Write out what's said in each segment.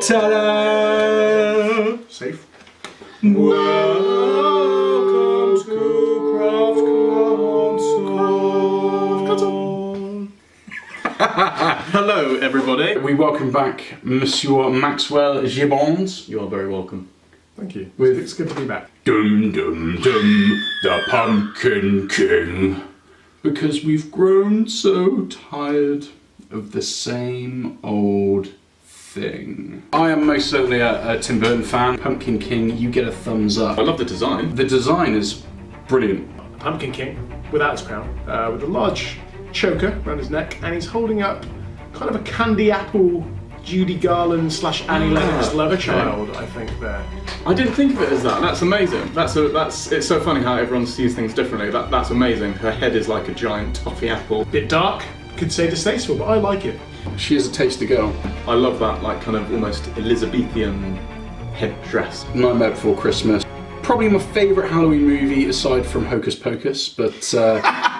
Ta-da! Safe. Welcome to Craft Console. Hello, everybody. We welcome back Monsieur Maxwell Gibbons. You are very welcome. Thank you. With- It's good to be back. Dum dum dum, the Pumpkin King. Because we've grown so tired of the same old thing. I am most certainly a Tim Burton fan. Pumpkin King, you get a thumbs up. I love the design. The design is brilliant. Pumpkin King, without his crown, with a large choker around his neck, and he's holding up kind of a candy apple Judy Garland / Annie Lennox lover child, I think, there. I didn't think of it as that. That's amazing. It's so funny how everyone sees things differently. That's amazing. Her head is like a giant toffee apple. Bit dark, could say distasteful, but I like it. She is a tasty girl. I love that, like, kind of almost Elizabethan headdress. Nightmare Before Christmas. Probably my favourite Halloween movie aside from Hocus Pocus, but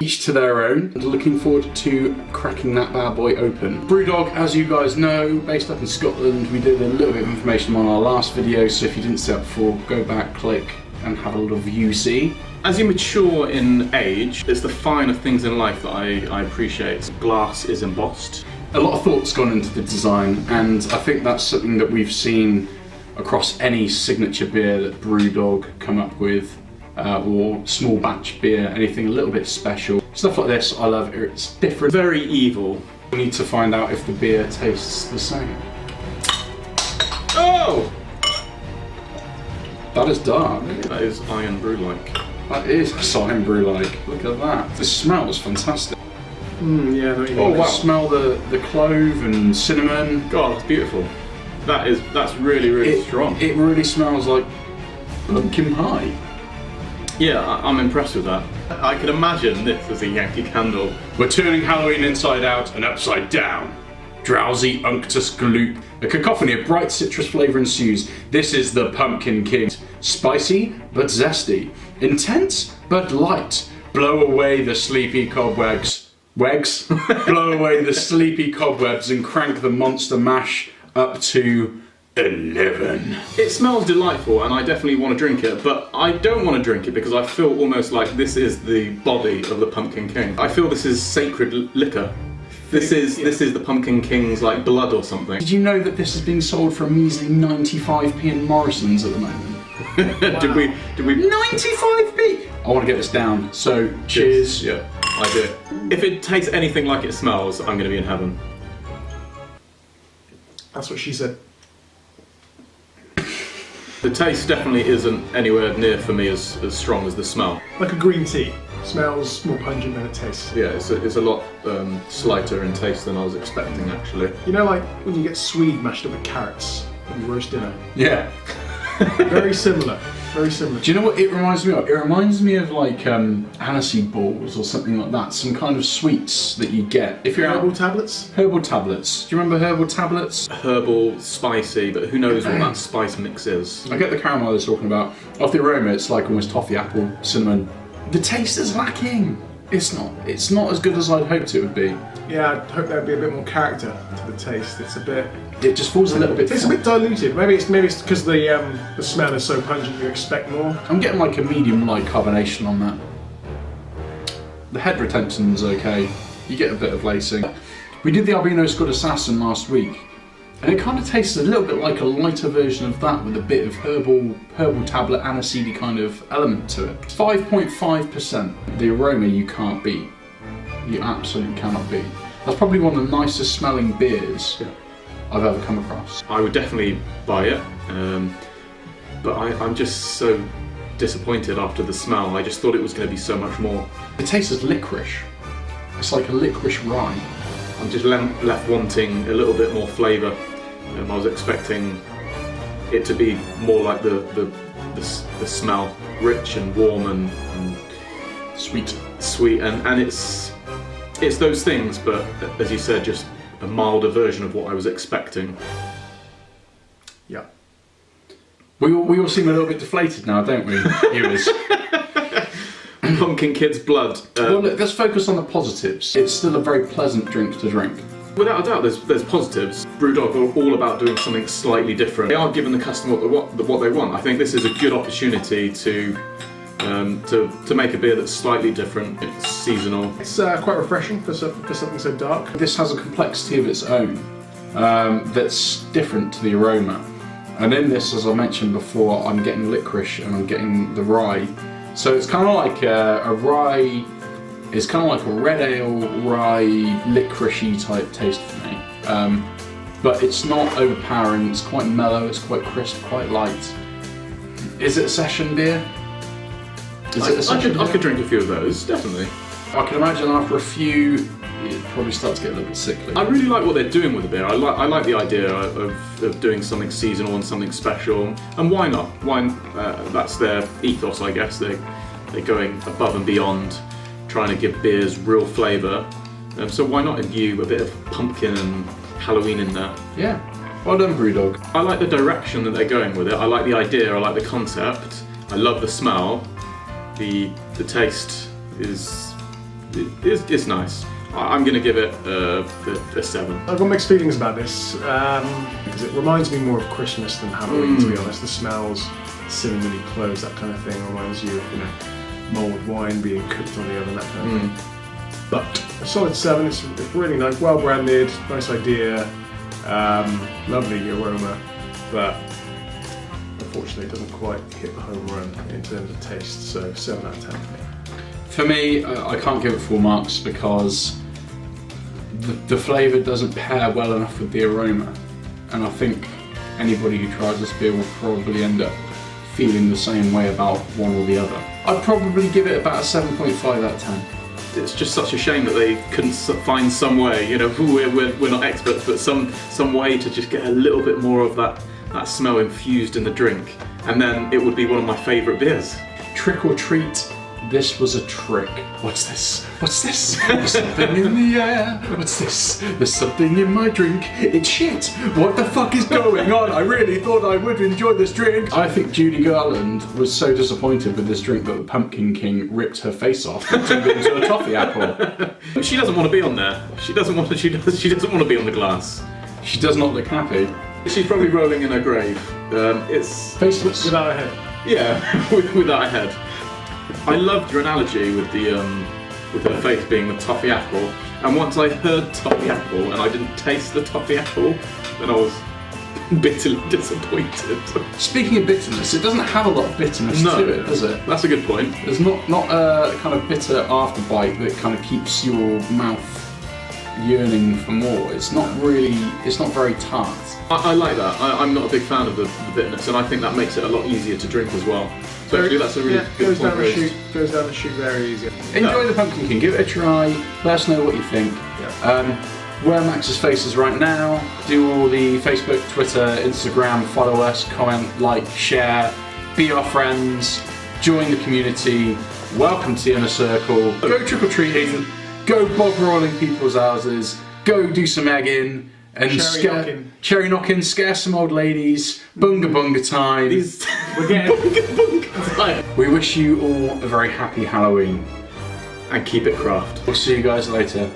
each to their own. And looking forward to cracking that bad boy open. Brewdog, as you guys know, based up in Scotland. We did a little bit of information on our last video, so if you didn't see that before, go back, click, and have a little view-see. As you mature in age, it's the finer things in life that I appreciate. Glass is embossed. A lot of thought's gone into the design, and I think that's something that we've seen across any signature beer that Brewdog come up with, or small batch beer, anything a little bit special. Stuff like this, I love it. It's different. Very evil. We need to find out if the beer tastes the same. Oh! That is dark. That is iron brew-like. That is Simon Brew-like. Look at that. The smell is fantastic. Yeah, no, you Oh mean. wow! Smell the clove and cinnamon. God, that's beautiful. That's really, really strong. It really smells like pumpkin pie. Yeah, I'm impressed with that. I can imagine this as a Yankee Candle. We're turning Halloween inside out and upside down. Drowsy unctus gloop. A cacophony of bright citrus flavour ensues. This is the Pumpkin King. Spicy but zesty. Intense but light. Blow away the sleepy cobwebs. Blow away the sleepy cobwebs and crank the monster mash up to 11. It smells delightful and I definitely want to drink it, but I don't want to drink it because I feel almost like this is the body of the Pumpkin King. I feel this is sacred liquor. This is the Pumpkin King's like blood or something. Did you know that this is being sold for a measly 95p in Morrison's at the moment? Did we 95p! I want to get this down, so cheers. Yeah, I do. If it tastes anything like it smells, I'm going to be in heaven. That's what she said. The taste definitely isn't anywhere near for me as strong as the smell. Like a green tea. Smells more pungent than it tastes. Yeah, it's a lot slighter in taste than I was expecting actually. You know, like when you get swede mashed up with carrots when you roast dinner? Yeah. Very similar. Very similar. Do you know what it reminds me of? It reminds me of like aniseed balls or something like that. Some kind of sweets that you get if you're Herbal out. tablets? Herbal tablets. Do you remember herbal tablets? Herbal, spicy, but who knows what that spice mix is. I get the caramel I was talking about. Off the aroma, it's like almost toffee apple, cinnamon. The taste is lacking. It's not as good as I'd hoped it would be. Yeah, I'd hope there'd be a bit more character to the taste. It's a bit. It just falls a little bit. It's a bit diluted. Maybe it's because the smell is so pungent you expect more. I'm getting like a medium light carbonation on that. The head retention's okay. You get a bit of lacing. We did the Albino Scud Assassin last week, and it kind of tastes a little bit like a lighter version of that with a bit of herbal tablet aniseedy kind of element to it. 5.5%. The aroma you can't beat. You absolutely cannot beat. That's probably one of the nicest smelling beers I've ever come across. I would definitely buy it, but I'm just so disappointed after the smell. I just thought it was going to be so much more. It tastes as licorice. It's like a licorice rye. I'm just left wanting a little bit more flavour. I was expecting it to be more like the the smell, rich and warm and Sweet. sweet, and it's those things, but as you said, just a milder version of what I was expecting. Yeah. We all seem a little bit deflated now, don't we, viewers? Pumpkin Kid's blood. Well, look, let's focus on the positives. It's still a very pleasant drink to drink. Without a doubt, there's positives. Brewdog are all about doing something slightly different. They are giving the customer what they want. I think this is a good opportunity to make a beer that's slightly different. It's seasonal. It's quite refreshing for something so dark. This has a complexity of its own that's different to the aroma. And in this, as I mentioned before, I'm getting licorice and I'm getting the rye. So it's kind of like a rye. It's kind of like a red ale rye licoricey type taste for me. But it's not overpowering. It's quite mellow. It's quite crisp, quite light. Is it a session beer? I could drink a few of those, definitely. I can imagine after a few, it probably starts to get a little bit sickly. I really like what they're doing with the beer. I like the idea of doing something seasonal and something special. And why not? That's their ethos, I guess. They're going above and beyond, trying to give beers real flavour. So why not imbue a bit of pumpkin and Halloween in there? Yeah. Well done, Brewdog. I like the direction that they're going with it. I like the idea. I like the concept. I love the smell. The taste is nice. I'm going to give it a 7. I've got mixed feelings about this because it reminds me more of Christmas than Halloween, to be honest. The smells, cinnamony cloves, that kind of thing reminds you of, mulled wine being cooked on the oven, that kind of thing. But a solid 7. It's really nice, well branded, nice idea, lovely aroma, but unfortunately it doesn't quite hit the home run in terms of taste. So 7 out of 10 for me. For me, I can't give it full marks because the flavour doesn't pair well enough with the aroma, and I think anybody who tries this beer will probably end up feeling the same way about one or the other. I'd probably give it about a 7.5 out of 10. It's just such a shame that they couldn't find some way, we're not experts, but some way to just get a little bit more of that smell infused in the drink, and then it would be one of my favourite beers. Trick or treat. This was a trick. What's this? What's this? There's something in the air. What's this? There's something in my drink. It's shit. What the fuck is going on? I really thought I would enjoy this drink. I think Judy Garland was so disappointed with this drink that the Pumpkin King ripped her face off and turned it into a toffee apple. She doesn't want to be on there. She doesn't want to be on the glass. She does not look happy. She's probably rolling in her grave. It's faceless. Without a head. Yeah, without a head. I loved your analogy with her face being the toffee apple, and once I heard toffee apple and I didn't taste the toffee apple, then I was bitterly disappointed. Speaking of bitterness, it doesn't have a lot of bitterness to it, does it? That's a good point. There's not a kind of bitter afterbite that kind of keeps your mouth yearning for more. It's not very tart. I like that. I'm not a big fan of the bitterness, and I think that makes it a lot easier to drink as well. So actually that's a really good point raised. Goes down the chute very easy. Enjoy the Pumpkin King, give it a try, let us know what you think. Yeah. Wear Max's faces right now, do all the Facebook, Twitter, Instagram, follow us, comment, like, share, be our friends, join the community, welcome to the inner circle, go trick-or-treating, go bog rolling people's houses, go do some egging, and cherry knocking, scare some old ladies, bunga bunga time. We're getting bunga time. We wish you all a very happy Halloween. And keep it craft. We'll see you guys later.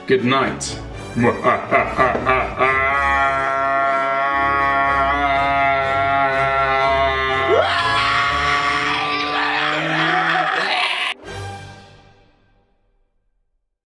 Good night.